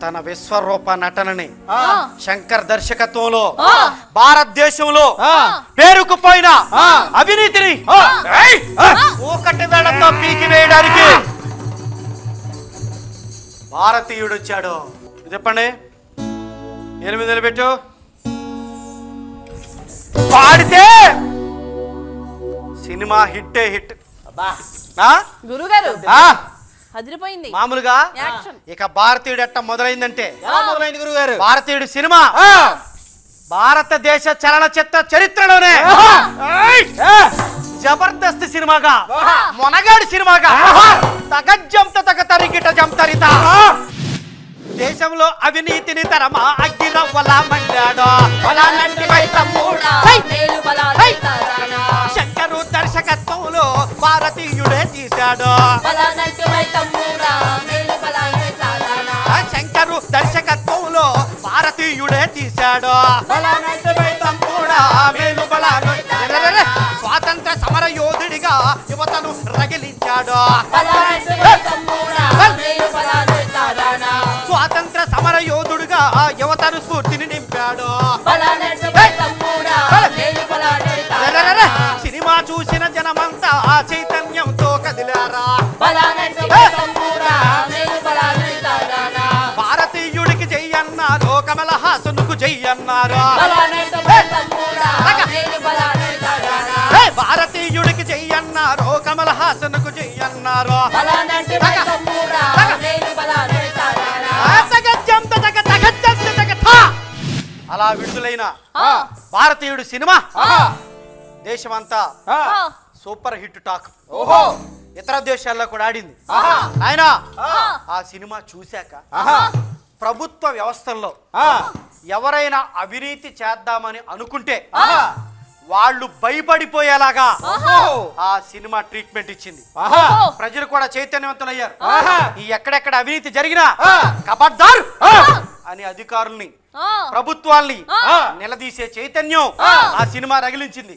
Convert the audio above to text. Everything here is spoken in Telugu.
తన విశ్వరూప నటనని శంకర్ దర్శకత్వంలో భారతదేశంలో పేరుకుపోయిన అవినీతిని ఒకటి వేళతో పీకివేయడానికి భారతీయుడు వచ్చాడు. చెప్పండి, 8 నిలబెట్టు. పాడితే సినిమా హిట్టే హిట్. గురుగారు అదిరిపోయింది మామూలుగా. ఇక భారతీయుడు ఎట్ట మొదలైందంటే మొదలైంది గురుగారు. భారతీయుడు సినిమా భారతదేశ చలనచిత్ర చరిత్రలోనే జబర్దస్త్ సినిమాగా, మొనగాడి సినిమాగా తగజ్జంత తగ తరిగిట జంతరిత దేశంలో అవినీతిని తరమా అగ్గిరవ్వలా మండాడు. శంకరు దర్శకత్వంలో భారతీయుడే తీశాడు. శంకరు దర్శకత్వంలో భారతీయుడే తీశాడు. స్వాతంత్ర సమర యోధుడిగా యువతను రగిలించాడు. స్వాతంత్ర సమర యోధుడిగా యువతను స్ఫూర్తిని నింపాడు. సినిమా చూసిన జనమంతా చైతన్యంతో కదిలారా. భారతీయుడికి జై అన్నారు, కమల్ హాసన్కు జై అన్నారు. భారతీయుడికి జై అన్నారు, కమల్ హాసన్కు జై అన్నారు. అలా విడుదలైన భారతీయుడు సినిమా దేశమంతా సూపర్ హిట్ టాక్. ఇతర దేశాల్లో కూడా ఆడింది. ఆయన ఆ సినిమా చూశాక ప్రభుత్వ వ్యవస్థల్లో ఎవరైనా అవినీతి చేద్దామని అనుకుంటే వాళ్ళు భయపడిపోయేలాగా ఆ సినిమా ట్రీట్మెంట్ ఇచ్చింది. ప్రజలు కూడా చైతన్యవంతులయ్యారు. ఈ ఎక్కడెక్కడ అవినీతి జరిగినా కబడ్దారు అని అధికారుల్ని ప్రభుత్వాల్ని నిలదీసే చైతన్యం ఆ సినిమా రగిలించింది.